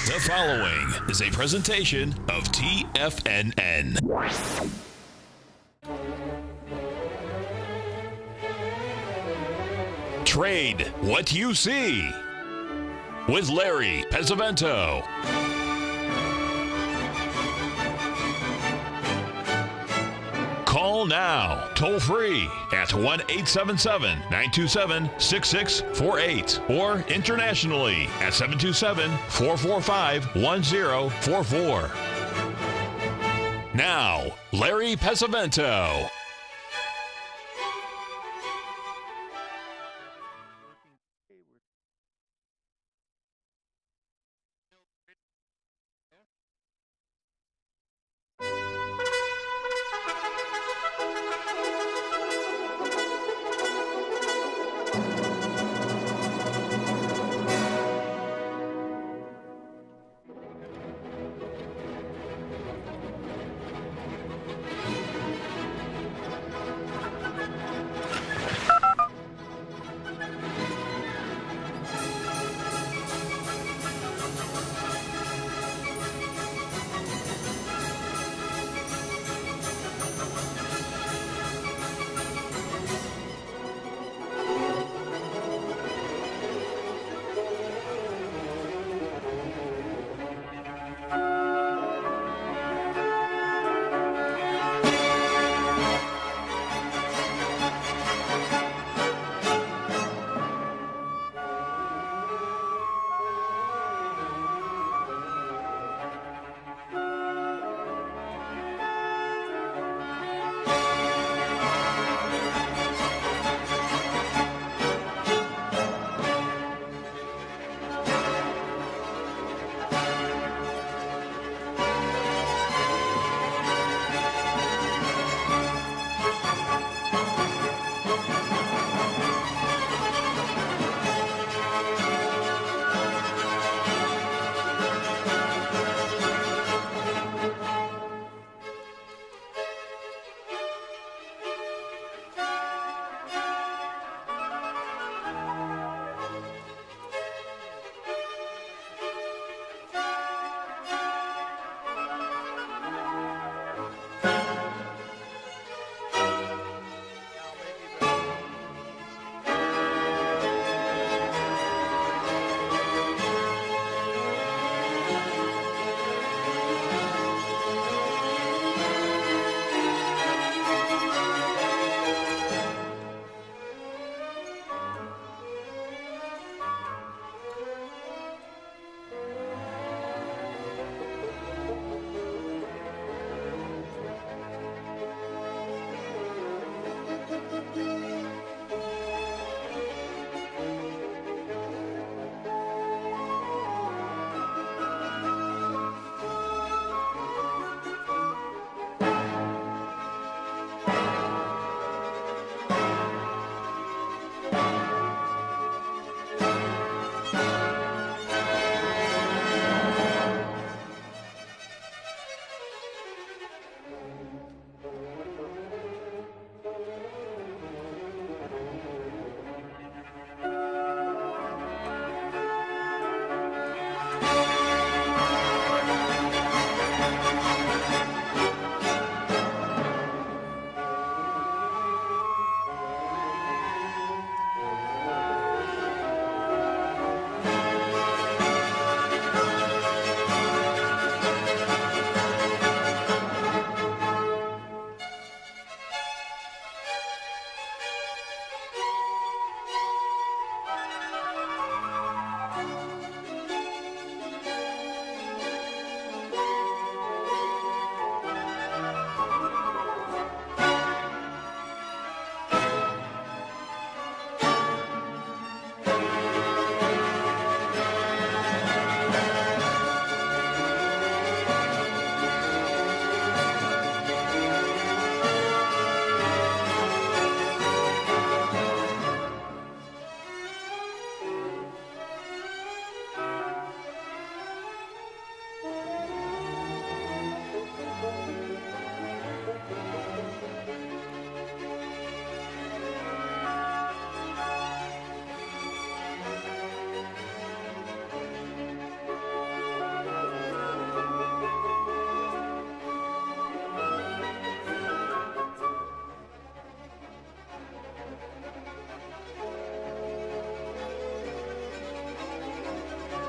The following is a presentation of TFNN. Trade what you see with Larry Pesavento. Call now, toll free at 1-877-927-6648 or internationally at 727-445-1044. Now, Larry Pesavento.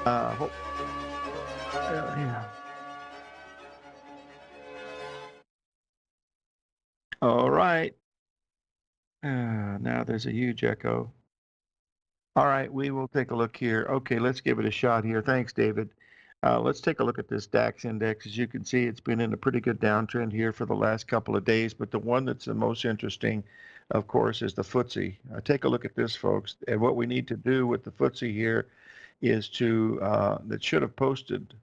Hope, yeah. All right. Now there's a huge echo. All right, we will take a look here. Okay, let's give it a shot here. Thanks, David. Let's take a look at this DAX index. As you can see, it's been in a pretty good downtrend here for the last couple of days, but the one that's the most interesting, of course, is the FTSE. Take a look at this, folks. And what we need to do with the FTSE here is to, that should have posted.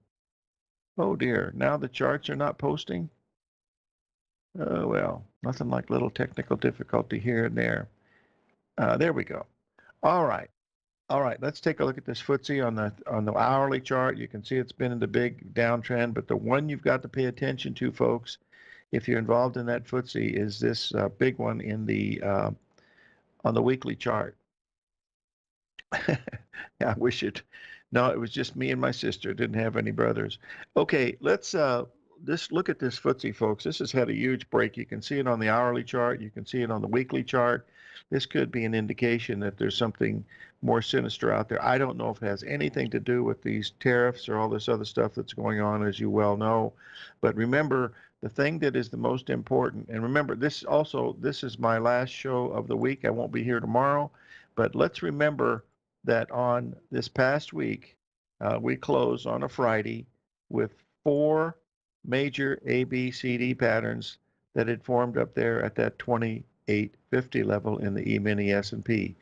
Oh dear, now the charts are not posting? Oh, well, nothing like little technical difficulty here and there. There we go. All right. All right, let's take a look at this FTSE on the hourly chart. You can see it's been in the big downtrend, but the one you've got to pay attention to, folks, if you're involved in that FTSE, is this big one in the on the weekly chart. Yeah, I wish it. No, it was just me and my sister. Didn't have any brothers. Okay, let's just look at this FTSE, folks. This has had a huge break. You can see it on the hourly chart. You can see it on the weekly chart. This could be an indication that there's something more sinister out there. I don't know if it has anything to do with these tariffs or all this other stuff that's going on, as you well know. But remember, the thing that is the most important, and remember, this is my last show of the week. I won't be here tomorrow, but let's remember that on this past week, we closed on a Friday with 4 major ABCD patterns that had formed up there at that 2850 level in the E-mini S&P.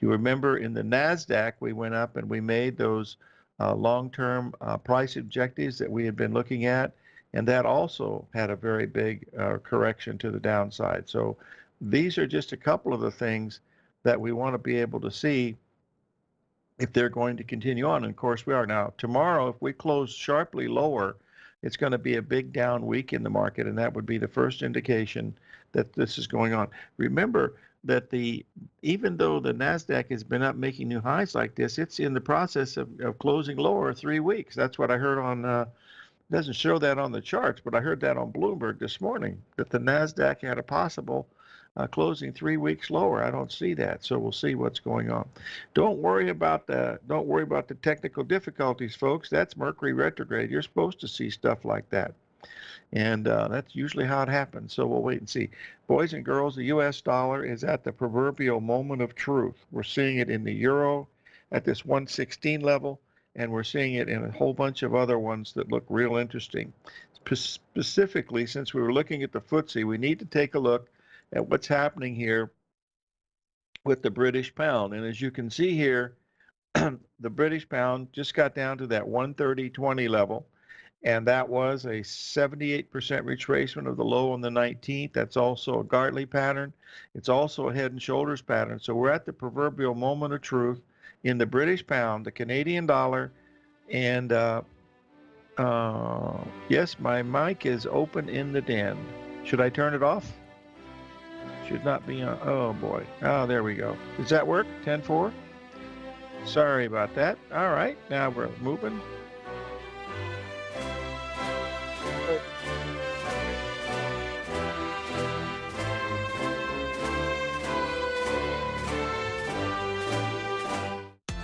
You remember in the NASDAQ, we went up and we made those long-term price objectives that we had been looking at, and that also had a very big correction to the downside. So these are just a couple of the things that we want to be able to see if they're going to continue on. And of course, we are. Now, tomorrow, if we close sharply lower, it's going to be a big down week in the market, and that would be the first indication that this is going on. Remember that even though the NASDAQ has been up making new highs like this, it's in the process of closing lower 3 weeks. That's what I heard on, doesn't show that on the charts, but I heard that on Bloomberg this morning, that the NASDAQ had a possible closing 3 weeks lower. I don't see that, so we'll see what's going on. Don't worry about the technical difficulties, folks. That's Mercury retrograde. You're supposed to see stuff like that, and that's usually how it happens. So we'll wait and see. Boys and girls, the U.S. dollar is at the proverbial moment of truth. We're seeing it in the euro at this 116 level, and we're seeing it in a whole bunch of other ones that look real interesting. Specifically, since we were looking at the FTSE, we need to take a look at what's happening here with the British pound. And as you can see here, the British pound just got down to that 130.20 level, and that was a 78% retracement of the low on the 19th. That's also a Gartley pattern. It's also a head and shoulders pattern. So we're at the proverbial moment of truth in the British pound, the Canadian dollar, and yes, my mic is open in the den. Should I turn it off? Should not be on. Oh boy. Oh, there we go. Does that work? 10-4? Sorry about that. All right, now we're moving.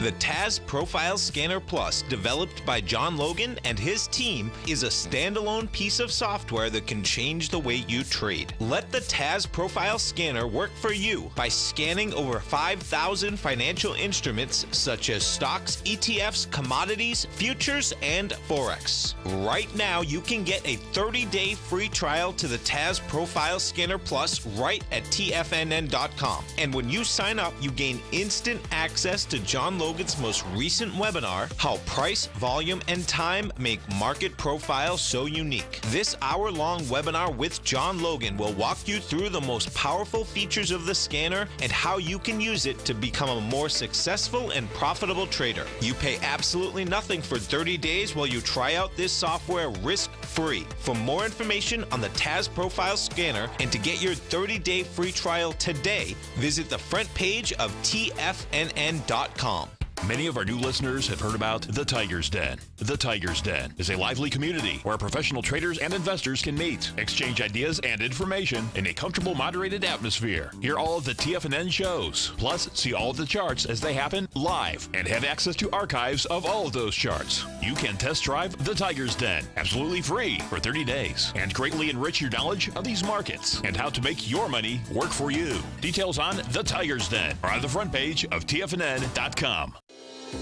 The TAS Profile Scanner Plus, developed by John Logan and his team, is a standalone piece of software that can change the way you trade. Let the TAS Profile Scanner work for you by scanning over 5,000 financial instruments such as stocks, ETFs, commodities, futures, and Forex. Right now, you can get a 30-day free trial to the TAS Profile Scanner Plus right at TFNN.com. And when you sign up, you gain instant access to John Logan's most recent webinar, How Price, Volume, and Time Make Market Profiles So Unique. This hour-long webinar with John Logan will walk you through the most powerful features of the scanner and how you can use it to become a more successful and profitable trader. You pay absolutely nothing for 30 days while you try out this software risk-free. For more information on the TAS Profile Scanner and to get your 30-day free trial today, visit the front page of TFNN.com. Many of our new listeners have heard about The Tiger's Den. The Tiger's Den is a lively community where professional traders and investors can meet, exchange ideas and information in a comfortable, moderated atmosphere. Hear all of the TFNN shows, plus see all of the charts as they happen live and have access to archives of all of those charts. You can test drive The Tiger's Den absolutely free for 30 days and greatly enrich your knowledge of these markets and how to make your money work for you. Details on The Tiger's Den are on the front page of TFNN.com.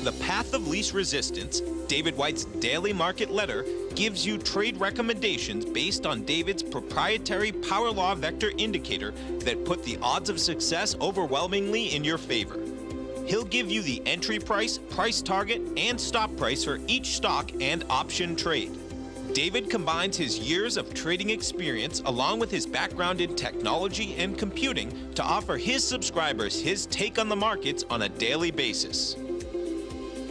The Path of Least Resistance, David White's daily market letter, gives you trade recommendations based on David's proprietary power law vector indicator that put the odds of success overwhelmingly in your favor. He'll give you the entry price, price target, and stop price for each stock and option trade. David combines his years of trading experience along with his background in technology and computing to offer his subscribers his take on the markets on a daily basis.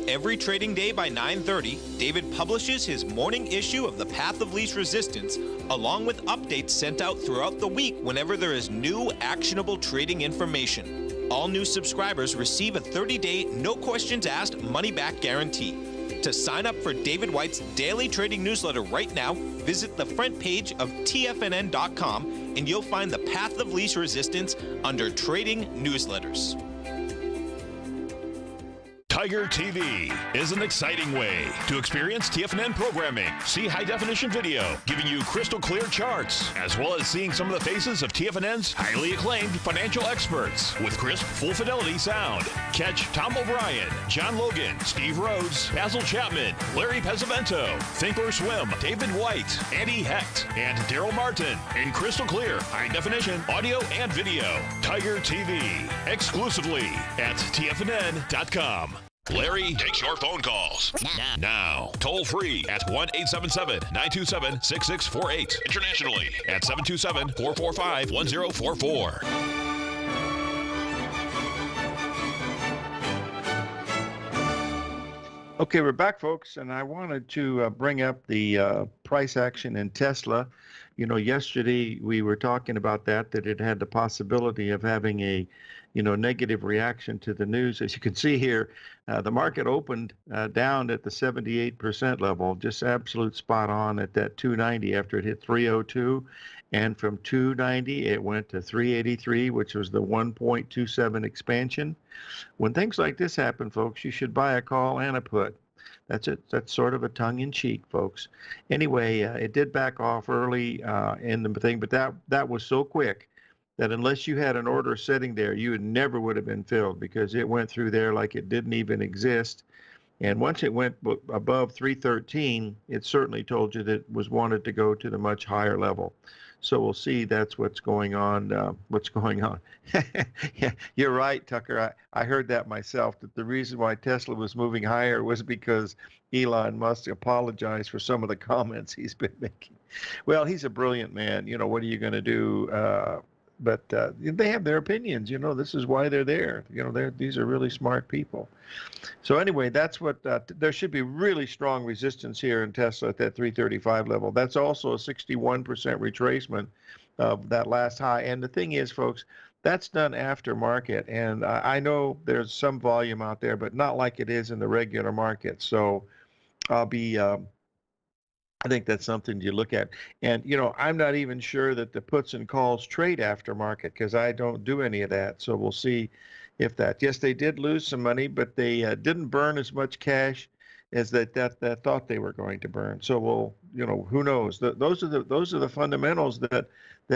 Every trading day by 9:30, David publishes his morning issue of The Path of Least Resistance, along with updates sent out throughout the week whenever there is new actionable trading information. All new subscribers receive a 30-day, no questions asked, money-back guarantee. To sign up for David White's daily trading newsletter right now, visit the front page of TFNN.com and you'll find The Path of Least Resistance under Trading Newsletters. Tiger TV is an exciting way to experience TFNN programming. See high-definition video giving you crystal clear charts, as well as seeing some of the faces of TFNN's highly acclaimed financial experts with crisp, full-fidelity sound. Catch Tom O'Brien, John Logan, Steve Rhodes, Basil Chapman, Larry Pesavento, Think or Swim, David White, Andy Hecht, and Daryl Martin in crystal clear, high-definition audio and video. Tiger TV, exclusively at TFNN.com. Larry takes your phone calls now. Toll free at 1-877-927-6648. Internationally at 727-445-1044. Okay, we're back, folks, and I wanted to bring up the price action in Tesla. You know, yesterday we were talking about that it had the possibility of having a, negative reaction to the news. As you can see here, the market opened down at the 78% level, just absolute spot on at that 290 after it hit 302. And from 290, it went to 383, which was the 1.27 expansion. When things like this happen, folks, you should buy a call and a put. That's it. That's sort of a tongue-in-cheek, folks. Anyway, it did back off early in the thing, but that was so quick that unless you had an order sitting there, you never would have been filled because it went through there like it didn't even exist. And once it went above 313, it certainly told you that it was wanted to go to the much higher level. So we'll see. That's what's going on. Yeah, you're right, Tucker. I heard that myself, that the reason why Tesla was moving higher was because Elon Musk apologized for some of the comments he's been making. Well, he's a brilliant man. What are you going to do? But they have their opinions. This is why they're there. These are really smart people. So anyway, that's what there should be really strong resistance here in Tesla at that 335 level. That's also a 61% retracement of that last high. And the thing is, folks, that's done after market. And I know there's some volume out there, but not like it is in the regular market. So I'll be I think that's something you look at. And, I'm not even sure that the puts and calls trade after market because I don't do any of that. So we'll see if that. Yes, they did lose some money, but they didn't burn as much cash as that thought they were going to burn. So we'll, who knows? Those are the fundamentals that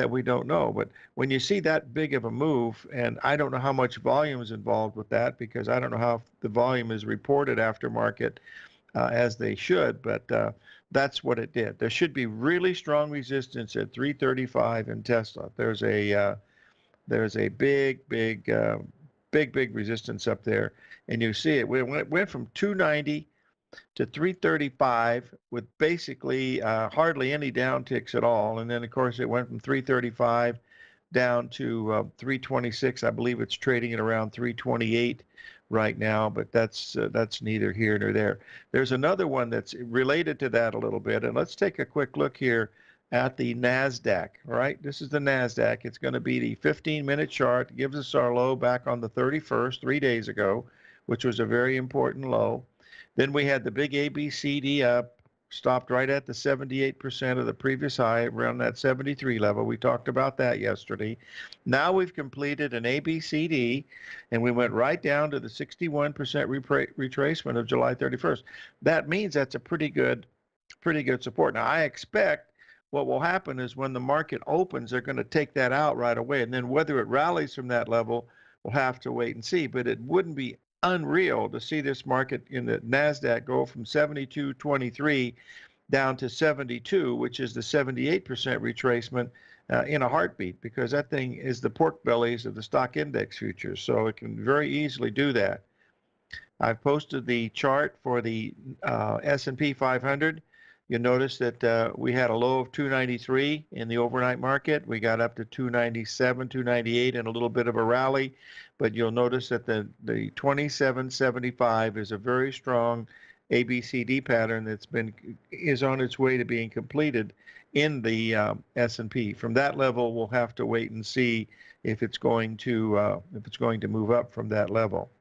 we don't know. But when you see that big of a move, and I don't know how much volume is involved with that because I don't know how the volume is reported after market as they should, but that's what it did. There should be really strong resistance at 335 in Tesla. There's a big resistance up there, and you see it. It went from 290 to 335 with basically hardly any downticks at all, and then of course it went from 335 down to 326. I believe it's trading at around 328 right now, but that's neither here nor there. There's another one that's related to that a little bit, and let's take a quick look here at the NASDAQ. All right, this is the NASDAQ. It's going to be the 15-minute chart. It gives us our low back on the 31st, 3 days ago, which was a very important low. Then we had the big ABCD up, stopped right at the 78% of the previous high, around that 73 level. We talked about that yesterday. Now we've completed an ABCD, and we went right down to the 61% retracement of July 31st. That means that's a pretty good support. Now I expect what will happen is when the market opens, they're going to take that out right away, and then whether it rallies from that level, we'll have to wait and see. But it wouldn't be unreal to see this market in the NASDAQ go from 72.23 down to 72, which is the 78% retracement in a heartbeat, because that thing is the pork bellies of the stock index futures. So it can very easily do that. I've posted the chart for the S&P 500. You'll notice that we had a low of 293 in the overnight market. We got up to 297, 298, and a little bit of a rally. But you'll notice that the 2775 is a very strong ABCD pattern is on its way to being completed in the S&P. From that level, we'll have to wait and see if it's going to move up from that level.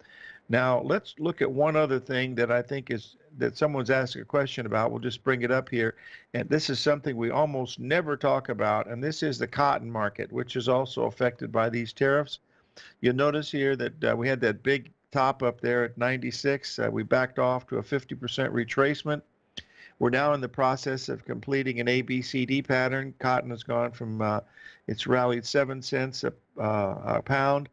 Now, let's look at one other thing that I think is that someone's asked a question about. We'll just bring it up here. And this is something we almost never talk about, and this is the cotton market, which is also affected by these tariffs. You'll notice here that we had that big top up there at 96. We backed off to a 50% retracement. We're now in the process of completing an ABCD pattern. Cotton has gone from, it's rallied 7 cents a pound.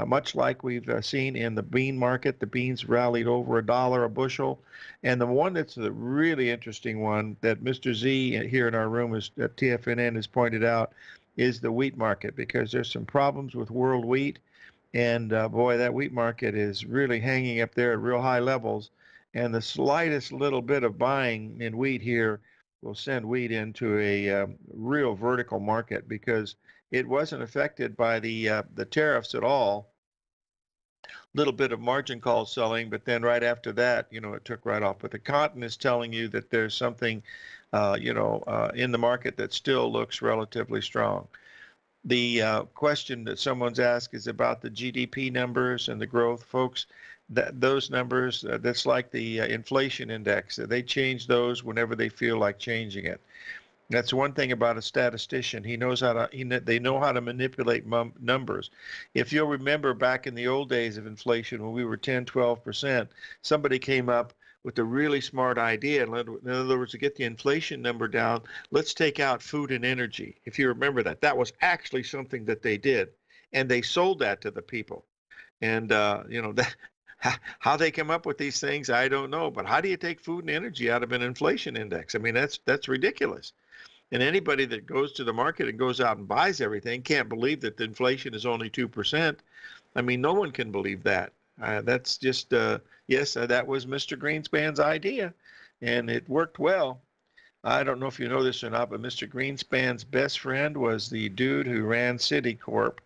Much like we've seen in the bean market, the beans rallied over $1 a bushel. And the one that's the really interesting one that Mr. Z here in our room at TFNN has pointed out is the wheat market, because there's some problems with world wheat. And boy, that wheat market is really hanging up there at real high levels. And the slightest little bit of buying in wheat here will send wheat into a real vertical market, because it wasn't affected by the tariffs at all. Little bit of margin call selling, but then right after that, it took right off. But the cotton is telling you that there's something, in the market that still looks relatively strong. The question that someone's asked is about the GDP numbers and the growth, folks. Those numbers, that's like the inflation index. They change those whenever they feel like changing it. That's one thing about a statistician. They know how to manipulate numbers. If you'll remember back in the old days of inflation, when we were 10, 12%, somebody came up with a really smart idea. In other words, to get the inflation number down, let's take out food and energy. If you remember that, that was actually something that they did. And they sold that to the people. And, how they come up with these things, I don't know. But how do you take food and energy out of an inflation index? I mean, that's ridiculous. And anybody that goes to the market and goes out and buys everything can't believe that the inflation is only 2%. I mean, no one can believe that. That's just, yes, that was Mr. Greenspan's idea, and it worked well. I don't know if you know this or not, but Mr. Greenspan's best friend was the dude who ran Citicorp.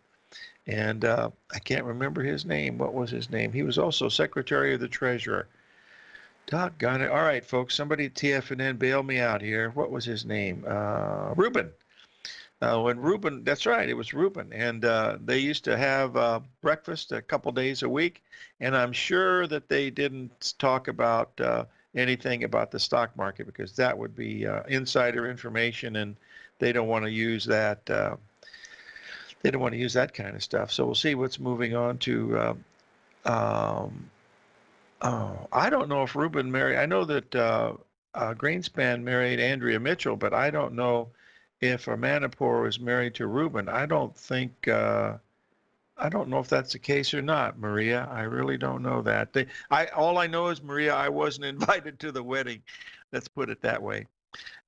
And I can't remember his name. What was his name? He was also Secretary of the Treasurer. Doggone it. All right, folks, somebody at TFNN bail me out here. What was his name? Rubin. When Rubin, that's right, it was Rubin. And they used to have breakfast a couple days a week. And I'm sure that they didn't talk about anything about the stock market, because that would be insider information, and they don't want to use that. They don't want to use that kind of stuff. So we'll see what's moving on to. I don't know if Rubin married. I know that Greenspan married Andrea Mitchell, but I don't know if Manipur was married to Rubin. I don't know if that's the case or not, Maria. I really don't know that. All I know is, Maria, I wasn't invited to the wedding. Let's put it that way.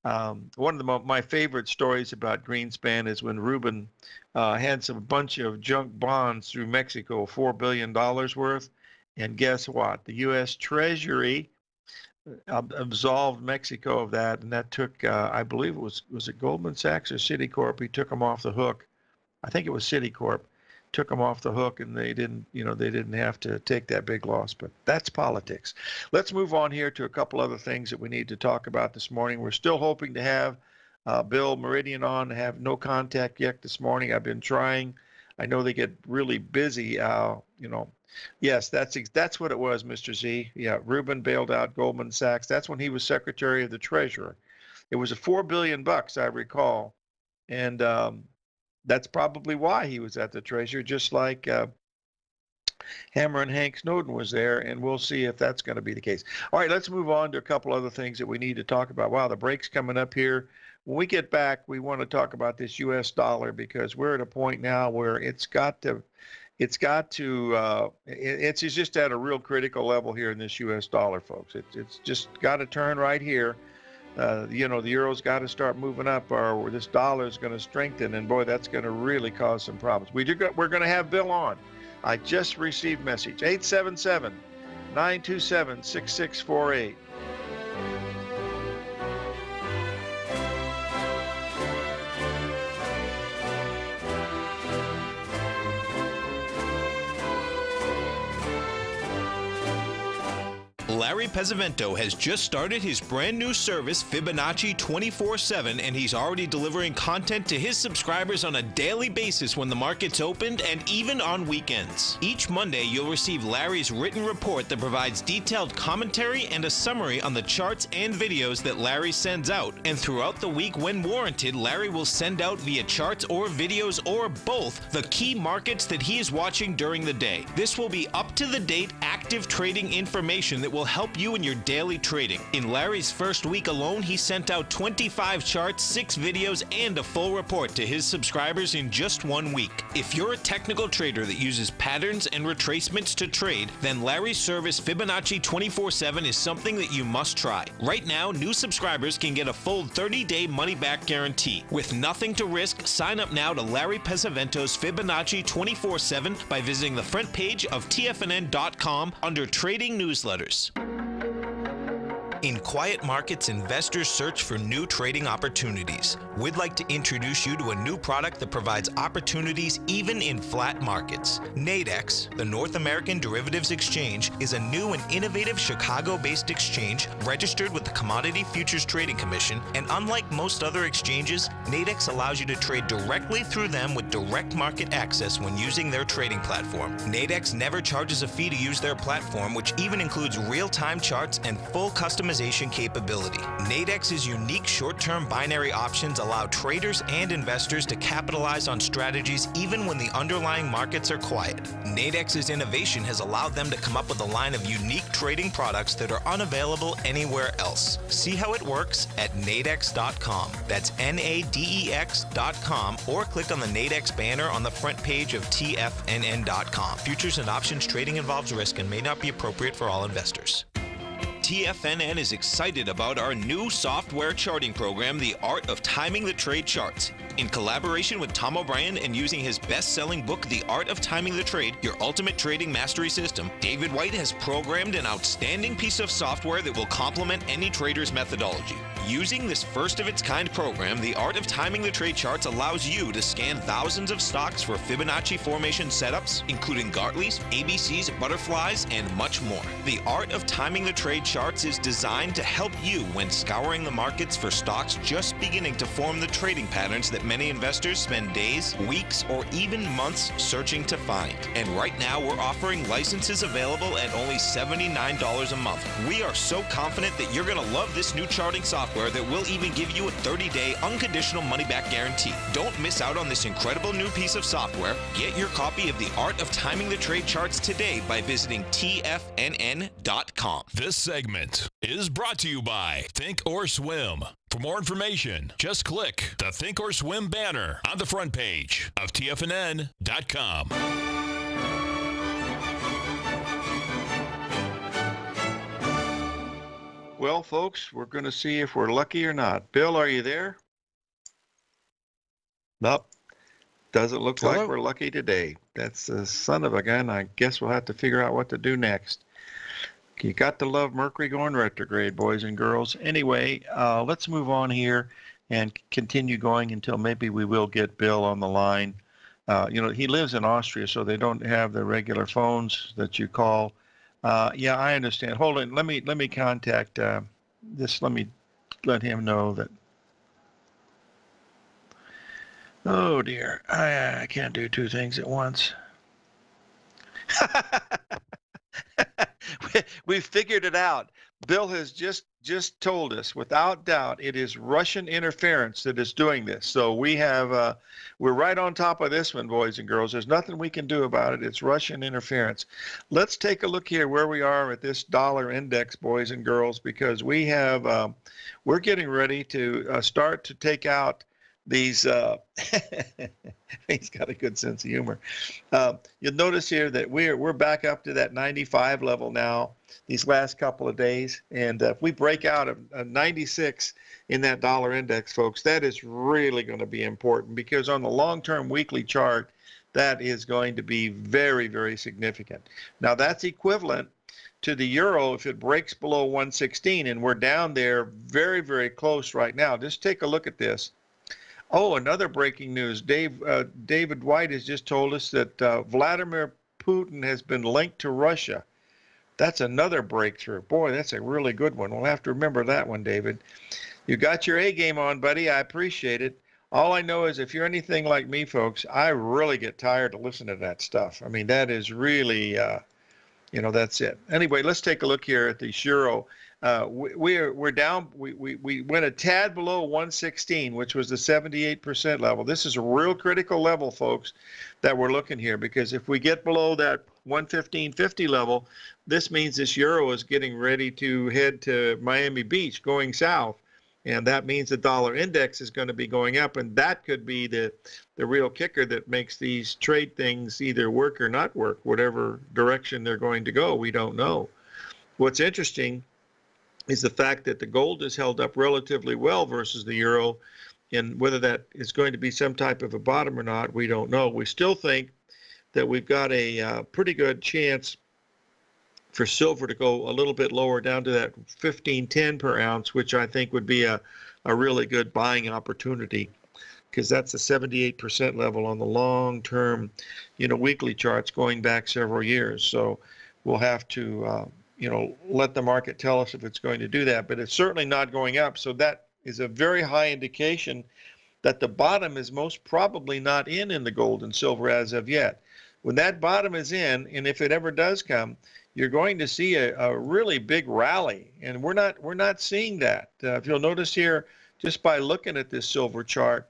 One of my favorite stories about Greenspan is when Rubin had a bunch of junk bonds through Mexico, $4 billion worth. And guess what? The U.S. Treasury absolved Mexico of that, and that took, I believe was it Goldman Sachs or Citicorp? He took them off the hook. I think it was Citicorp. Took them off the hook, and they didn't have to take that big loss. But that's politics. Let's move on here to a couple other things that we need to talk about this morning. We're still hoping to have Bill Meridian on. Have no contact yet this morning. I've been trying. I know they get really busy. You know, yes, that's what it was, Mr. Z. Yeah, Rubin bailed out Goldman Sachs. That's when he was Secretary of the Treasury. It was a $4 billion, I recall, and that's probably why he was at the Treasury, just like Hammer and Hank Snowden was there, and we'll see if that's going to be the case. All right, let's move on to a couple other things that we need to talk about. Wow, the break's coming up here. When we get back, we want to talk about this U.S. dollar because we're at a point now where it's just at a real critical level here in this U.S. dollar, folks. It's just got to turn right here. You know, the euro's got to start moving up, or this dollar is going to strengthen, and boy, that's going to really cause some problems. We're going to have Bill on. I just received message 877-927-6648. Larry Pesavento has just started his brand new service, Fibonacci 24/7, and he's already delivering content to his subscribers on a daily basis when the market's opened and even on weekends. Each Monday, you'll receive Larry's written report that provides detailed commentary and a summary on the charts and videos that Larry sends out. And throughout the week, when warranted, Larry will send out via charts or videos or both the key markets that he is watching during the day. This will be up-to-the-date, active trading information that will help you in your daily trading. In Larry's first week alone, he sent out 25 charts, 6 videos, and a full report to his subscribers in just 1 week. If you're a technical trader that uses patterns and retracements to trade, then Larry's service Fibonacci 24/7 is something that you must try. Right now, new subscribers can get a full 30-day money-back guarantee. With nothing to risk, sign up now to Larry Pesavento's Fibonacci 24/7 by visiting the front page of TFNN.com under Trading Newsletters. In quiet markets, investors search for new trading opportunities. We'd like to introduce you to a new product that provides opportunities even in flat markets. Nadex, the North American Derivatives Exchange, is a new and innovative Chicago-based exchange registered with the Commodity Futures Trading Commission, and unlike most other exchanges, Nadex allows you to trade directly through them with direct market access when using their trading platform. Nadex never charges a fee to use their platform, which even includes real-time charts and full customization capability. Nadex's unique short-term binary options allow traders and investors to capitalize on strategies even when the underlying markets are quiet. Nadex's innovation has allowed them to come up with a line of unique trading products that are unavailable anywhere else. See how it works at nadex.com. That's NADEX.com, or click on the Nadex banner on the front page of TFNN.com. Futures and options trading involves risk and may not be appropriate for all investors. TFNN is excited about our new software charting program, The Art of Timing the Trade Charts. In collaboration with Tom O'Brien and using his best-selling book, The Art of Timing the Trade, Your Ultimate Trading Mastery System, David White has programmed an outstanding piece of software that will complement any trader's methodology. Using this first-of-its-kind program, The Art of Timing the Trade Charts allows you to scan thousands of stocks for Fibonacci formation setups, including Gartleys, ABCs, butterflies, and much more. The Art of Timing the Trade Charts is designed to help you when scouring the markets for stocks just beginning to form the trading patterns that many investors spend days, weeks, or even months searching to find. And right now, we're offering licenses available at only $79 a month. We are so confident that you're going to love this new charting software that will even give you a 30-day unconditional money-back guarantee. Don't miss out on this incredible new piece of software. Get your copy of The Art of Timing the Trade Charts today by visiting TFNN.com. This segment is brought to you by Think or Swim. For more information, just click the Think or Swim banner on the front page of TFNN.com. Well, folks, we're going to see if we're lucky or not. Bill, are you there? Nope. Doesn't look like we're lucky today. That's the son of a gun. I guess we'll have to figure out what to do next. You got to love Mercury going retrograde, boys and girls. Anyway, let's move on here and continue going until maybe we will get Bill on the line. You know, he lives in Austria, so they don't have the regular phones that you call. Yeah, I understand. Hold on. Let me contact this. Let me let him know that. Oh dear, I can't do two things at once. We figured it out. Bill has just told us, without doubt, it is Russian interference that is doing this. So we're right on top of this one, boys and girls. There's nothing we can do about it. It's Russian interference. Let's take a look here where we are at this dollar index, boys and girls, because we're getting ready to start to take out these. He's got a good sense of humor. You'll notice here that we're back up to that 95 level now these last couple of days, and if we break out a 96 in that dollar index, folks, that is really going to be important, because on the long-term weekly chart, that is going to be very, very significant. Now that's equivalent to the euro if it breaks below 116, and we're down there very, very close right now. Just take a look at this. Oh, another breaking news. David White has just told us that Vladimir Putin has been linked to Russia. That's another breakthrough. Boy, that's a really good one. We'll have to remember that one, David. You got your A game on, buddy. I appreciate it. All I know is if you're anything like me, folks, I really get tired of listening to that stuff. I mean, that is really, that's it. Anyway, let's take a look here at the euro. We're down. We went a tad below 116, which was the 78% level. This is a real critical level, folks, that we're looking here, because if we get below that 115.50 level, this means this euro is getting ready to head to Miami Beach, going south, and that means the dollar index is going to be going up, and that could be the real kicker that makes these trade things either work or not work, whatever direction they're going to go. We don't know. What's interesting is the fact that the gold has held up relatively well versus the euro, and whether that is going to be some type of a bottom or not, we don't know. We still think that we've got a pretty good chance for silver to go a little bit lower, down to that 15.10 per ounce, which I think would be a really good buying opportunity, because that's a 78% level on the long-term, weekly charts going back several years. So we'll have to let the market tell us if it's going to do that, but it's certainly not going up. So that is a very high indication that the bottom is most probably not in the gold and silver as of yet. When that bottom is in, and if it ever does come, you're going to see a really big rally, and we're not seeing that. If you'll notice here, just by looking at this silver chart,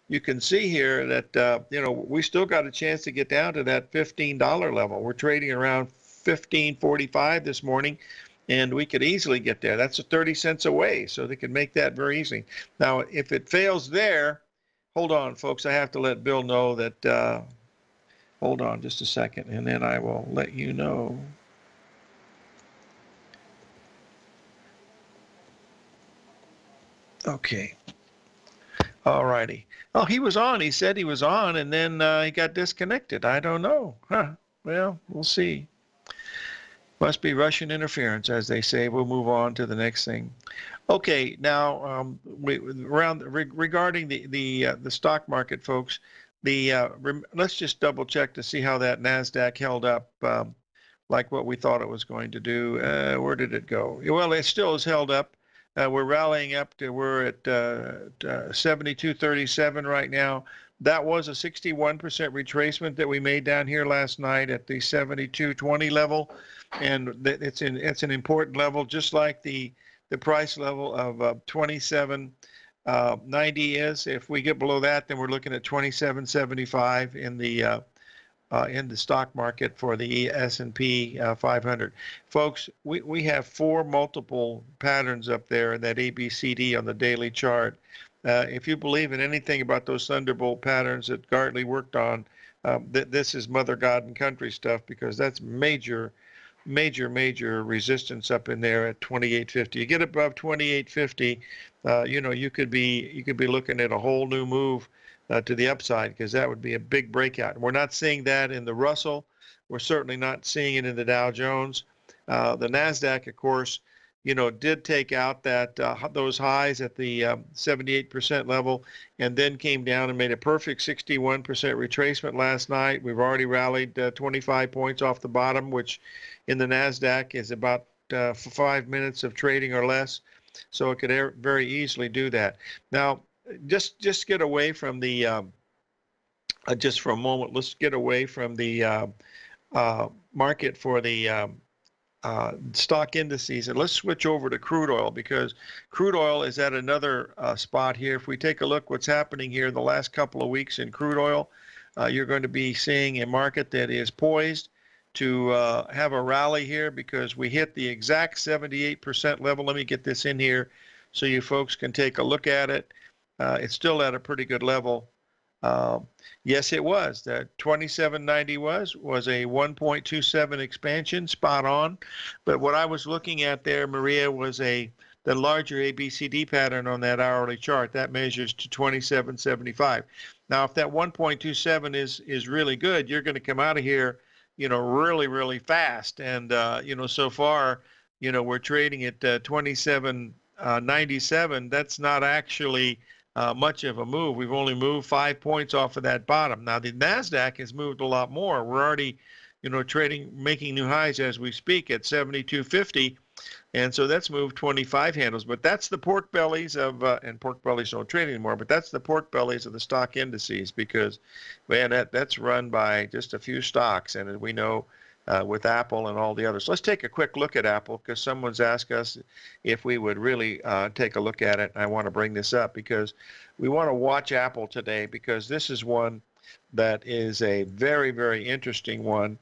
you can see here that we still got a chance to get down to that $15 level. We're trading around 15.45 this morning, and we could easily get there. That's 30 cents away, so they can make that very easy. Now, if it fails there, hold on, folks. I have to let Bill know that. Hold on just a second, and then I will let you know. Okay. All righty. Oh, he was on. He said he was on, and then he got disconnected. I don't know. Huh. Well, we'll see. Must be Russian interference, as they say. We'll move on to the next thing. Okay, now regarding the stock market, folks. Let's just double check to see how that NASDAQ held up, like what we thought it was going to do. Where did it go? Well, it still is held up. We're rallying up to, we're at 72.37 right now. That was a 61% retracement that we made down here last night at the 72.20 level, and it's an important level, just like the price level of 27.90 is. If we get below that, then we're looking at 27.75 in the stock market for the S&P 500. Folks, we have four multiple patterns up there in that ABCD on the daily chart. If you believe in anything about those Thunderbolt patterns that Gartley worked on, this is Mother God and Country stuff, because that's major resistance up in there at 28.50. You get above 28.50, you could be looking at a whole new move to the upside, because that would be a big breakout. We're not seeing that in the Russell. We're certainly not seeing it in the Dow Jones. The NASDAQ, of course, did take out those highs at the 78% level, and then came down and made a perfect 61% retracement last night. We've already rallied 25 points off the bottom, which in the NASDAQ is about 5 minutes of trading or less. So it could very easily do that. Now, just get away from the just for a moment, let's get away from the market for the stock indices, and let's switch over to crude oil, because crude oil is at another spot here. If we take a look what's happening here in the last couple of weeks in crude oil, you're going to be seeing a market that is poised to have a rally here, because we hit the exact 78% level. Let me get this in here so you folks can take a look at it. It's still at a pretty good level. Yes, it was. That 2790 was a 1.27 expansion, spot on. But what I was looking at there, Maria, was the larger ABCD pattern on that hourly chart. That measures to 2775. Now, if that 1.27 is really good, you're going to come out of here, really, really fast. And, so far, we're trading at 2797. That's not actually much of a move. We've only moved 5 points off of that bottom. Now, the NASDAQ has moved a lot more. We're already, trading, making new highs as we speak at 7250. And so that's moved 25 handles. But that's the pork bellies of, and pork bellies don't trade anymore, but that's the pork bellies of the stock indices, because, man, that's run by just a few stocks. And we know with Apple and all the others. Let's take a quick look at Apple, because someone's asked us if we would really take a look at it. I want to bring this up because we want to watch Apple today, because this is one that is a very, very interesting one.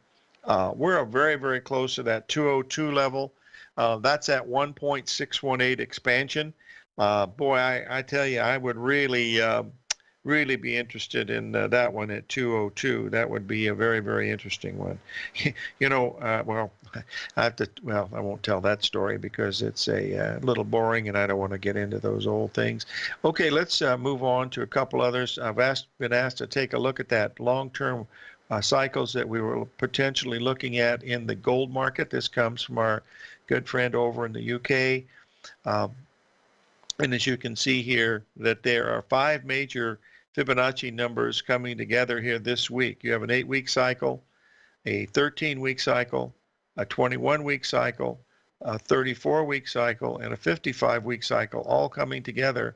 We're very, very close to that 202 level. That's at 1.618 expansion. Boy, I tell you, I would really be interested in that one at 202. That would be a very, very interesting one. Well, I won't tell that story because it's a little boring, and I don't want to get into those old things. Okay, let's move on to a couple others. I've been asked to take a look at that long-term cycles that we were potentially looking at in the gold market. This comes from our good friend over in the UK. And as you can see here, that there are 5 major Fibonacci numbers coming together here this week. You have an 8-week cycle, a 13-week cycle, a 21-week cycle, a 34-week cycle, and a 55-week cycle, all coming together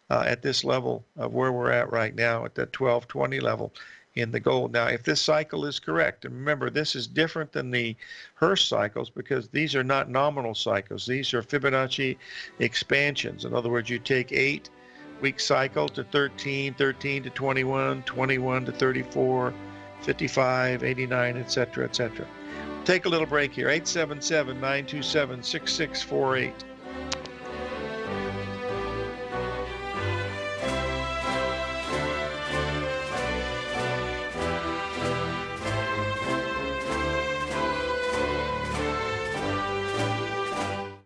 at this level of where we're at right now, at that 1220 level in the gold. Now, if this cycle is correct, and remember, this is different than the Hearst cycles, because these are not nominal cycles. These are Fibonacci expansions. In other words, you take 8-week cycle to 13, 13 to 21, 21 to 34, 55, 89, etc., etc. Take a little break here. 877-927-6648.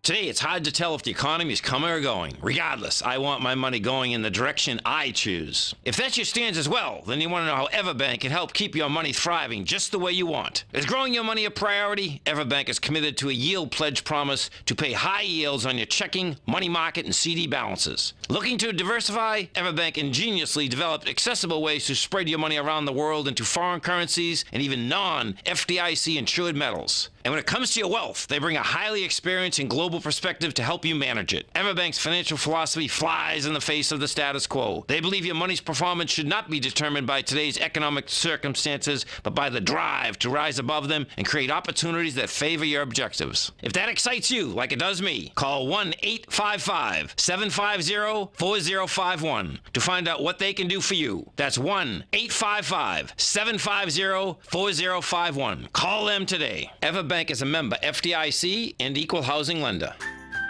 Today, it's hard to tell if the economy is coming or going. Regardless, I want my money going in the direction I choose. If that's your stance as well, then you want to know how Everbank can help keep your money thriving just the way you want. Is growing your money a priority? Everbank is committed to a yield pledge promise to pay high yields on your checking, money market, and CD balances. Looking to diversify? Everbank ingeniously developed accessible ways to spread your money around the world into foreign currencies and even non-FDIC insured metals. And when it comes to your wealth, they bring a highly experienced and global perspective to help you manage it. Everbank's financial philosophy flies in the face of the status quo. They believe your money's performance should not be determined by today's economic circumstances, but by the drive to rise above them and create opportunities that favor your objectives. If that excites you, like it does me, call 1-855-750-4051 to find out what they can do for you. That's 1-855-750-4051. Call them today. Everbank is a member FDIC and equal housing lender.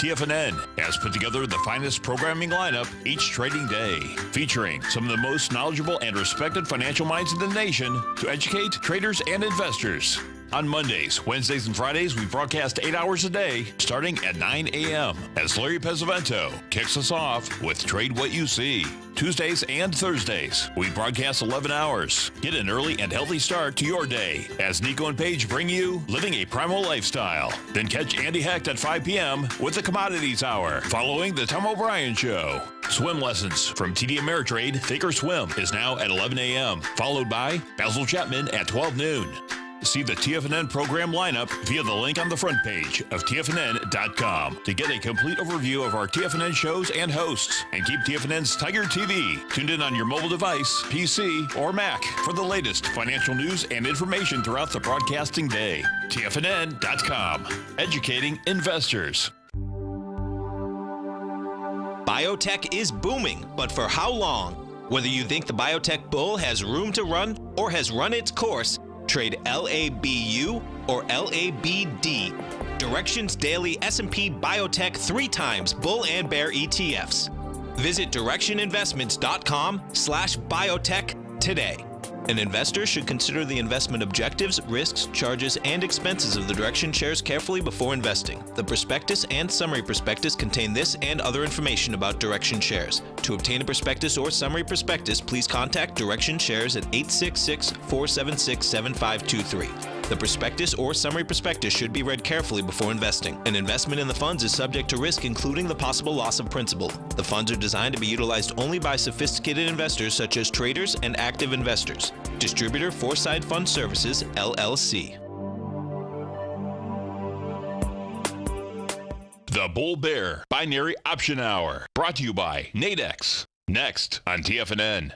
TFNN has put together the finest programming lineup each trading day, featuring some of the most knowledgeable and respected financial minds in the nation to educate traders and investors. On Mondays, Wednesdays, and Fridays, we broadcast 8 hours a day, starting at 9 a.m. as Larry Pesavento kicks us off with Trade What You See. Tuesdays and Thursdays, we broadcast 11 hours. Get an early and healthy start to your day as Nico and Paige bring you Living a Primal Lifestyle. Then catch Andy Hecht at 5 p.m. with the Commodities Hour, following the Tom O'Brien Show. Swim lessons from TD Ameritrade Think or Swim is now at 11 a.m., followed by Basil Chapman at 12 noon. See the TFNN program lineup via the link on the front page of TFNN.com to get a complete overview of our TFNN shows and hosts. And keep TFNN's Tiger TV tuned in on your mobile device, PC, or Mac for the latest financial news and information throughout the broadcasting day. TFNN.com, educating investors. Biotech is booming, but for how long? Whether you think the biotech bull has room to run or has run its course, trade LABU or LABD. Directions Daily S&P Biotech 3 times bull and bear ETFs. Visit directioninvestments.com/biotech today. An investor should consider the investment objectives, risks, charges, and expenses of the Direction shares carefully before investing. The prospectus and summary prospectus contain this and other information about Direction shares. To obtain a prospectus or summary prospectus, please contact Direction shares at 866-476-7523. The prospectus or summary prospectus should be read carefully before investing. An investment in the funds is subject to risk, including the possible loss of principal. The funds are designed to be utilized only by sophisticated investors such as traders and active investors. Distributor Foreside Fund Services, LLC. The Bull Bear Binary Option Hour, brought to you by Nadex. Next on TFNN.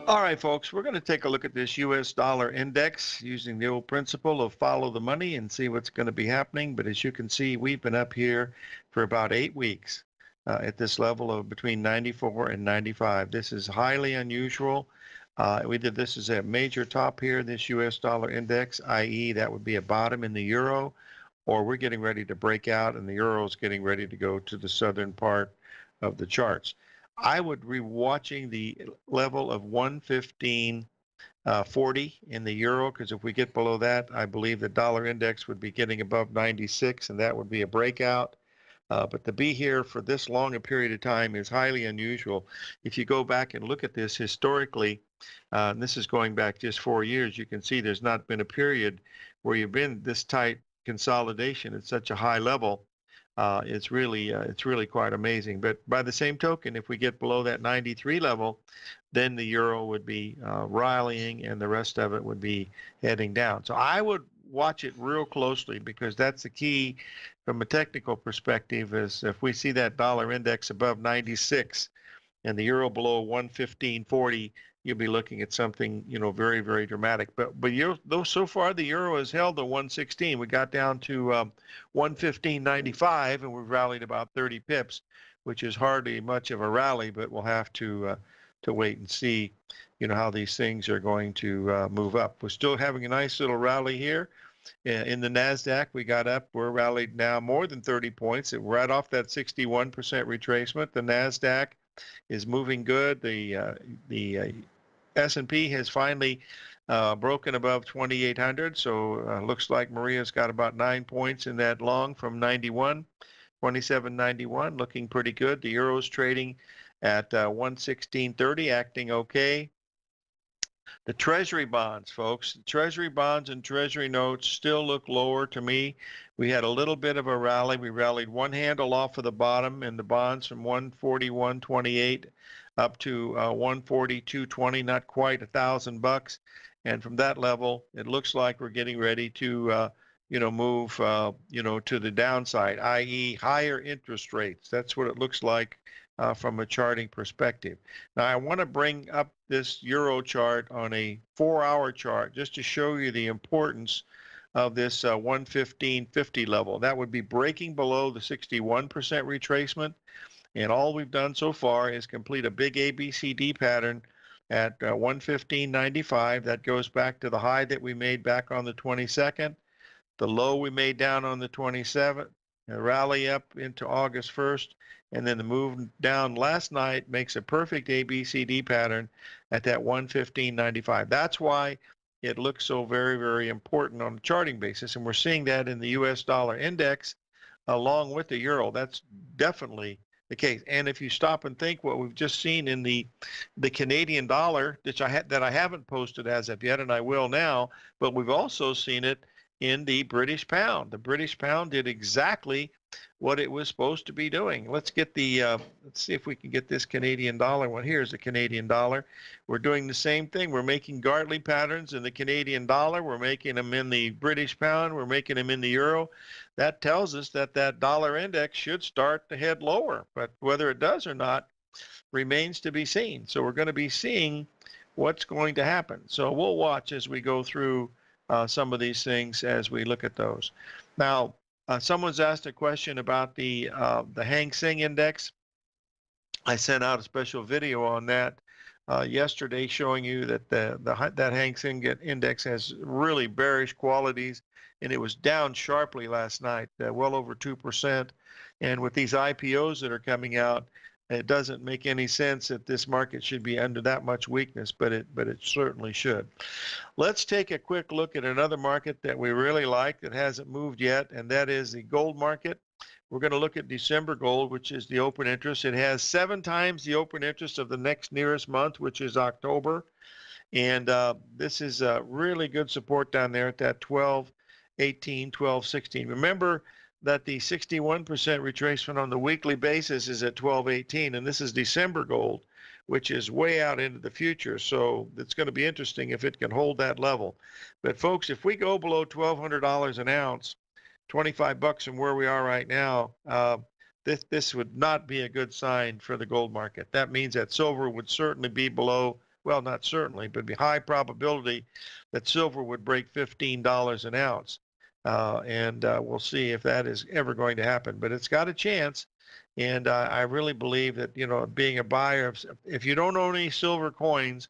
All right, folks, we're going to take a look at this U.S. dollar index using the old principle of follow the money and see what's going to be happening. But as you can see, we've been up here for about 8 weeks at this level of between 94 and 95. This is highly unusual. We did this as a major top here, this U.S. dollar index, i.e. that would be a bottom in the euro, or we're getting ready to break out and the euro is getting ready to go to the southern part of the charts. I would be watching the level of 115.40 in the euro, because if we get below that, I believe the dollar index would be getting above 96, and that would be a breakout. But to be here for this long a period of time is highly unusual. If you go back and look at this historically, and this is going back just 4 years, you can see there's not been a period where you've been this tight consolidation at such a high level. It's really quite amazing. But by the same token, if we get below that 93 level, then the euro would be rallying and the rest of it would be heading down. So I would watch it real closely, because that's the key from a technical perspective. Is if we see that dollar index above 96 and the euro below 115.40, you'll be looking at something, very, very dramatic. But though so far the euro has held to 116. We got down to 115.95, and we've rallied about 30 pips, which is hardly much of a rally. But we'll have to wait and see, how these things are going to move up. We're still having a nice little rally here. In the NASDAQ, we got up. We're rallied now more than 30 points. We're right off that 61% retracement. The NASDAQ is moving good. The S&P has finally broken above 2,800, so looks like Maria's got about 9 points in that long from 91, 27.91, looking pretty good. The euro's trading at 116.30, acting okay. The Treasury bonds, folks, Treasury bonds and Treasury notes still look lower to me. We had a little bit of a rally. We rallied one handle off of the bottom in the bonds from 141.28 up to 142.20, not quite $1,000. And from that level, it looks like we're getting ready to, move, to the downside, i.e. higher interest rates. That's what it looks like from a charting perspective. Now, I want to bring up this euro chart on a 4-hour chart just to show you the importance of this 115.50 level. That would be breaking below the 61% retracement. And all we've done so far is complete a big ABCD pattern at 115.95. That goes back to the high that we made back on the 22nd, the low we made down on the 27th, a rally up into August 1st, and then the move down last night makes a perfect ABCD pattern at that 115.95. That's why it looks so very, very important on a charting basis. And we're seeing that in the U.S. dollar index along with the euro. That's definitely the case. And if you stop and think what we've just seen in the Canadian dollar, which I haven't posted as of yet, and I will now, but we've also seen it in the British pound. The British pound did exactly what it was supposed to be doing. Let's get the let's see if we can get this Canadian dollar one. Here's the Canadian dollar. We're doing the same thing. We're making Gartley patterns in the Canadian dollar. We're making them in the British pound. We're making them in the euro. That tells us that that dollar index should start to head lower, but whether it does or not remains to be seen. So we're going to be seeing what's going to happen. So we'll watch as we go through some of these things as we look at those. Now, someone's asked a question about the Hang Seng Index. I sent out a special video on that yesterday, showing you that that Hang Seng Index has really bearish qualities, and it was down sharply last night, well over 2%. And with these IPOs that are coming out, it doesn't make any sense that this market should be under that much weakness, but it certainly should. Let's take a quick look at another market that we really like that hasn't moved yet, and that is the gold market. We're going to look at December gold, which is the open interest. It has 7 times the open interest of the next nearest month, which is October. And this is a really good support down there at that 12.18, 12.16. Remember that the 61% retracement on the weekly basis is at 12.18, and this is December gold, which is way out into the future. So it's going to be interesting if it can hold that level. But folks, if we go below $1,200 an ounce, 25 bucks from where we are right now, this would not be a good sign for the gold market. That means that silver would certainly be below, well, not certainly, but be high probability that silver would break $15 an ounce. And we'll see if that is ever going to happen, but it's got a chance. And I really believe that, you know, being a buyer, if you don't own any silver coins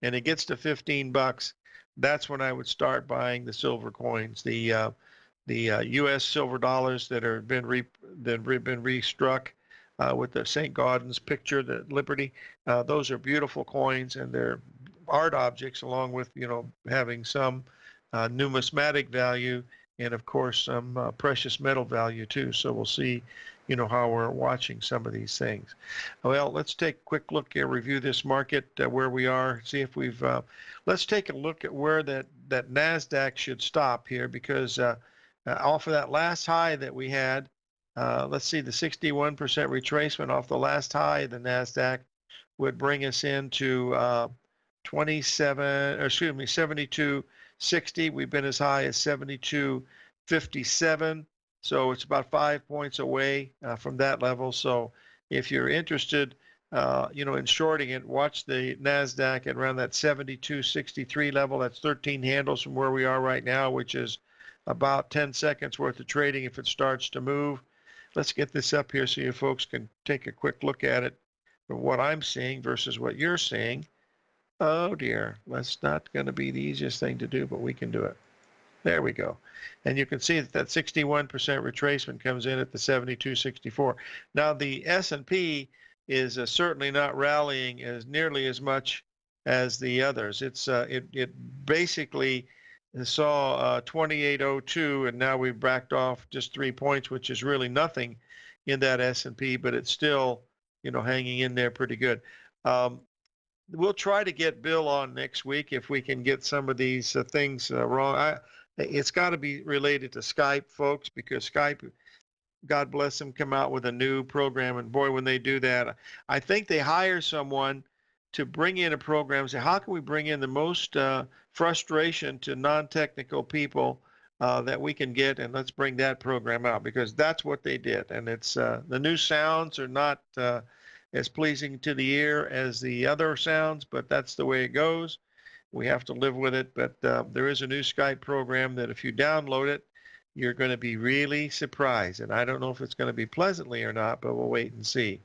and it gets to 15 bucks, that's when I would start buying the silver coins. The U.S. silver dollars that have been restruck with the St. Gaudens picture, the Liberty, those are beautiful coins, and they're art objects, along with, you know, having some numismatic value, and of course some precious metal value too. So we'll see, you know, how we're watching some of these things. Well, let's take a quick look here, review this market, where we are, see if we've, let's take a look at where that NASDAQ should stop here, because off of that last high that we had, let's see, the 61% retracement off the last high, the NASDAQ would bring us into 72.60. We've been as high as 72.57. So it's about 5 points away from that level. So if you're interested, you know, in shorting it, watch the NASDAQ at around that 72.63 level. That's 13 handles from where we are right now, which is about 10 seconds worth of trading if it starts to move. Let's get this up here so you folks can take a quick look at it from what I'm seeing versus what you're seeing. Oh dear, that's not going to be the easiest thing to do, but we can do it. There we go. And you can see that 61% retracement comes in at the 72.64. Now the S&P is certainly not rallying as nearly as much as the others. It basically saw 28.02, and now we've backed off just 3 points, which is really nothing in that S&P, but it's still, you know, hanging in there pretty good. We'll try to get Bill on next week if we can get some of these things wrong. It's got to be related to Skype, folks, because Skype, God bless them, come out with a new program, and boy, when they do that, I think they hire someone to bring in a program, say, how can we bring in the most frustration to non-technical people that we can get, and let's bring that program out, because that's what they did. And it's the new sounds are not as pleasing to the ear as the other sounds, but that's the way it goes. We have to live with it. But there is a new Skype program that if you download it, you're going to be really surprised. And I don't know if it's going to be pleasantly or not, but we'll wait and see.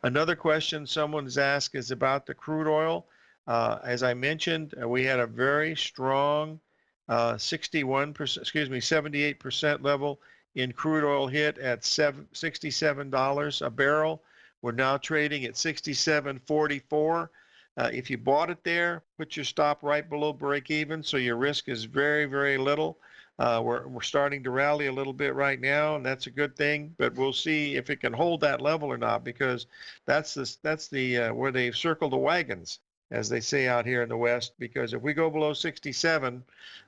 Another question someone's asked is about the crude oil. As I mentioned, we had a very strong 78% level in crude oil hit at $67 a barrel. We're now trading at 67.44. If you bought it there, put your stop right below break even, so your risk is very, very little. We're starting to rally a little bit right now, and that's a good thing. But we'll see if it can hold that level or not, because that's the where they've circled the wagons, as they say out here in the West. Because if we go below 67,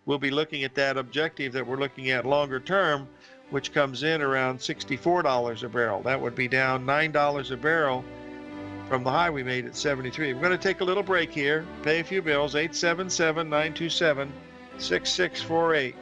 we'll be looking at that objective that we're looking at longer term, which comes in around $64 a barrel. That would be down $9 a barrel from the high we made at 73. We're going to take a little break here, pay a few bills, 877-927-6648.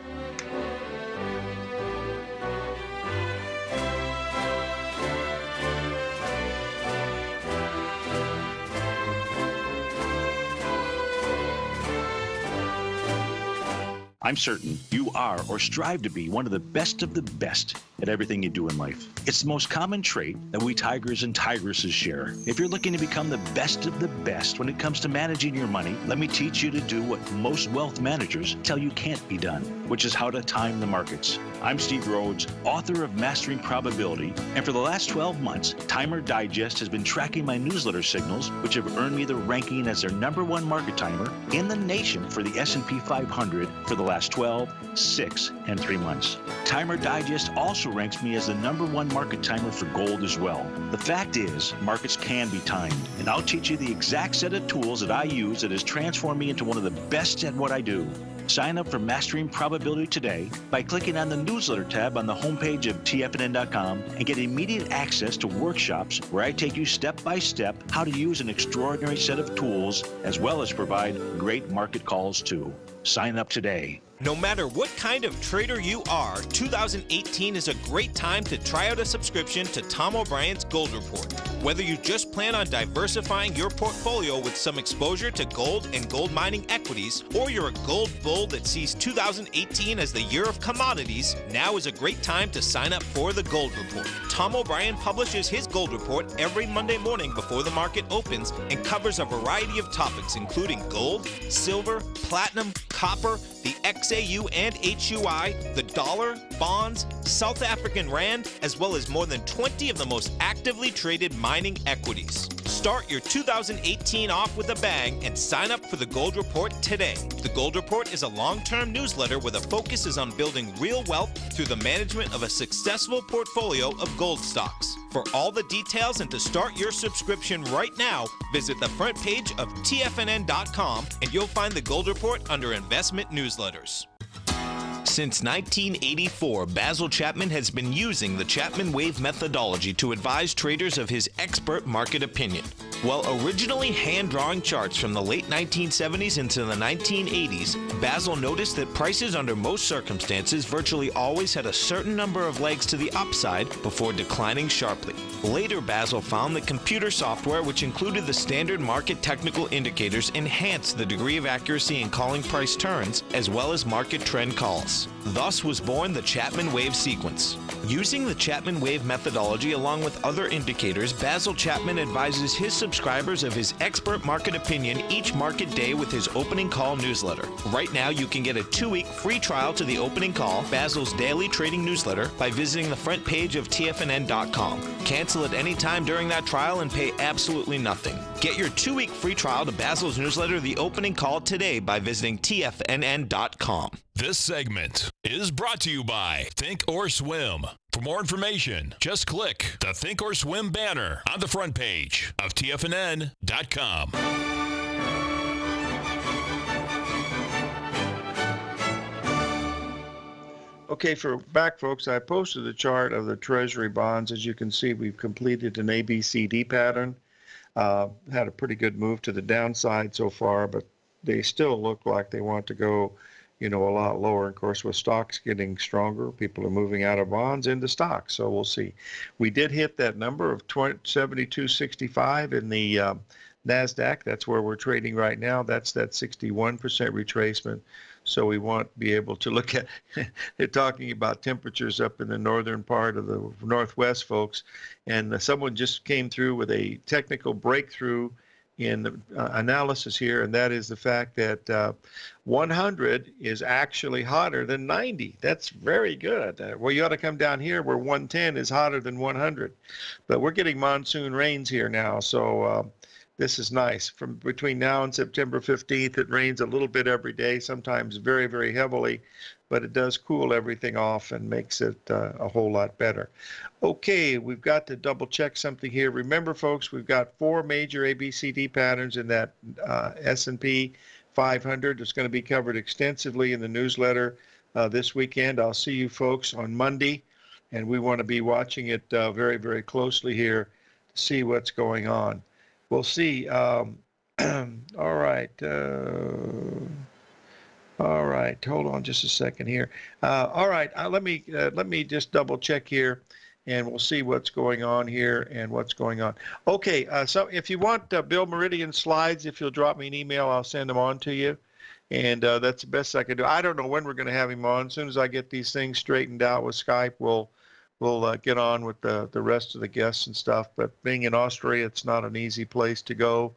I'm certain you are or strive to be one of the best at everything you do in life. It's the most common trait that we tigers and tigresses share. If you're looking to become the best of the best when it comes to managing your money, let me teach you to do what most wealth managers tell you can't be done, which is how to time the markets. I'm Steve Rhodes, author of Mastering Probability, and for the last 12 months, Timer Digest has been tracking my newsletter signals, which have earned me the ranking as their #1 market timer in the nation for the S&P 500 for the last 12, 6, and 3 months. Timer Digest also ranks me as the #1 market timer for gold as well. The fact is, markets can be timed, and I'll teach you the exact set of tools that I use that has transformed me into one of the best at what I do. Sign up for Mastering Probability today by clicking on the newsletter tab on the homepage of TFNN.com and get immediate access to workshops where I take you step by step how to use an extraordinary set of tools as well as provide great market calls too. Sign up today. No matter what kind of trader you are, 2018 is a great time to try out a subscription to Tom O'Brien's Gold Report. Whether you just plan on diversifying your portfolio with some exposure to gold and gold mining equities, or you're a gold bull that sees 2018 as the year of commodities, now is a great time to sign up for the Gold Report. Tom O'Brien publishes his Gold Report every Monday morning before the market opens and covers a variety of topics including gold, silver, platinum, copper, the XAU and HUI, the dollar, bonds, South African rand, as well as more than 20 of the most actively traded mining equities. Start your 2018 off with a bang and sign up for the Gold Report today. The Gold Report is a long-term newsletter where the focus is on building real wealth through the management of a successful portfolio of gold stocks. For all the details and to start your subscription right now, visit the front page of TFNN.com and you'll find the Gold Report under Investment Newsletters. Since 1984, Basil Chapman has been using the Chapman Wave methodology to advise traders of his expert market opinion. While originally hand-drawing charts from the late 1970s into the 1980s, Basil noticed that prices under most circumstances virtually always had a certain number of legs to the upside before declining sharply. Later, Basil found that computer software, which included the standard market technical indicators, enhanced the degree of accuracy in calling price turns, as well as market trend calls. Thus was born the Chapman Wave sequence. Using the Chapman Wave methodology along with other indicators, Basil Chapman advises his subscribers of his expert market opinion each market day with his opening call newsletter. Right now, you can get a 2-week free trial to the opening call, Basil's daily trading newsletter, by visiting the front page of TFNN.com. Cancel at any time during that trial and pay absolutely nothing. Get your 2-week free trial to Basil's newsletter, The Opening Call, today by visiting TFNN.com. This segment is brought to you by Think or Swim. For more information, just click the Think or Swim banner on the front page of TFNN.com. Okay, for back folks, I posted a chart of the Treasury bonds. As you can see, we've completed an ABCD pattern. Had a pretty good move to the downside so far, but they still look like they want to go, a lot lower. Of course, with stocks getting stronger, people are moving out of bonds into stocks. So we'll see. We did hit that number of 72.65 in the NASDAQ. That's where we're trading right now. That's that 61% retracement. So we won't be able to look at, they're talking about temperatures up in the northern part of the Northwest, folks. And someone just came through with a technical breakthrough in the analysis here, and that is the fact that 100 is actually hotter than 90. That's very good. Well, you ought to come down here where 110 is hotter than 100. But we're getting monsoon rains here now, so this is nice. From between now and September 15th, it rains a little bit every day, sometimes very, very heavily, but it does cool everything off and makes it a whole lot better. Okay, we've got to double check something here. Remember, folks, we've got 4 major ABCD patterns in that S&P 500. It's going to be covered extensively in the newsletter this weekend. I'll see you folks on Monday and we want to be watching it very, very closly here to see what's going on. We'll see. All right. All right. Hold on just a second here. All right. Let me just double check here, and we'll see what's going on here and what's going on. Okay. So if you want Bill Meridian slides, if you'll drop me an email, I'll send them on to you. And that's the best I can do. I don't know when we're going to have him on. As soon as I get these things straightened out with Skype, we'll get on with the rest of the guests and stuff. But being in Austria, it's not an easy place to go.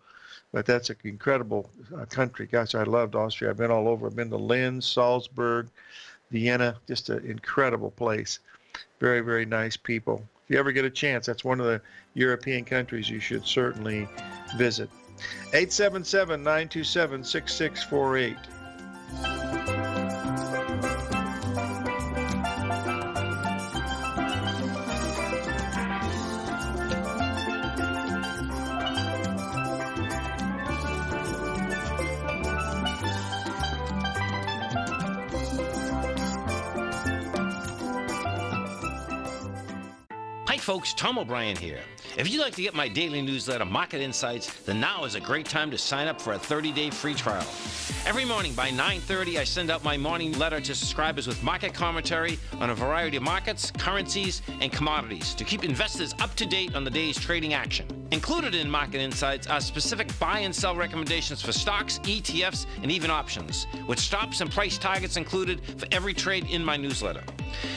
But that's an incredible country. Gosh, I loved Austria. I've been all over. I've been to Linz, Salzburg, Vienna. Just an incredible place. Very, very nice people. If you ever get a chance, that's one of the European countries you should certainly visit. 877-927-6648. Hi folks, Tom O'Brien here. If you'd like to get my daily newsletter, Market Insights, then now is a great time to sign up for a 30-day free trial. Every morning by 9:30, I send out my morning letter to subscribers with market commentary on a variety of markets, currencies, and commodities to keep investors up to date on the day's trading action. Included in Market Insights are specific buy and sell recommendations for stocks, ETFs, and even options, with stops and price targets included for every trade in my newsletter.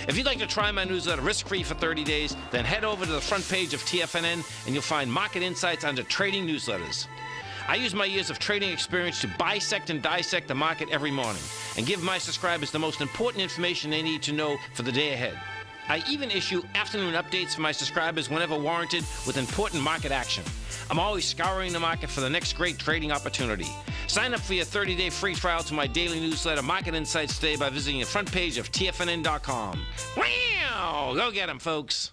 If you'd like to try my newsletter risk-free for 30 days, then head over to the front page of TFNN and you'll find Market Insights under Trading Newsletters. I use my years of trading experience to bisect and dissect the market every morning and give my subscribers the most important information they need to know for the day ahead. I even issue afternoon updates for my subscribers whenever warranted with important market action. I'm always scouring the market for the next great trading opportunity. Sign up for your 30-day free trial to my daily newsletter, Market Insights, today by visiting the front page of TFNN.com. Wow! Go get 'em, folks!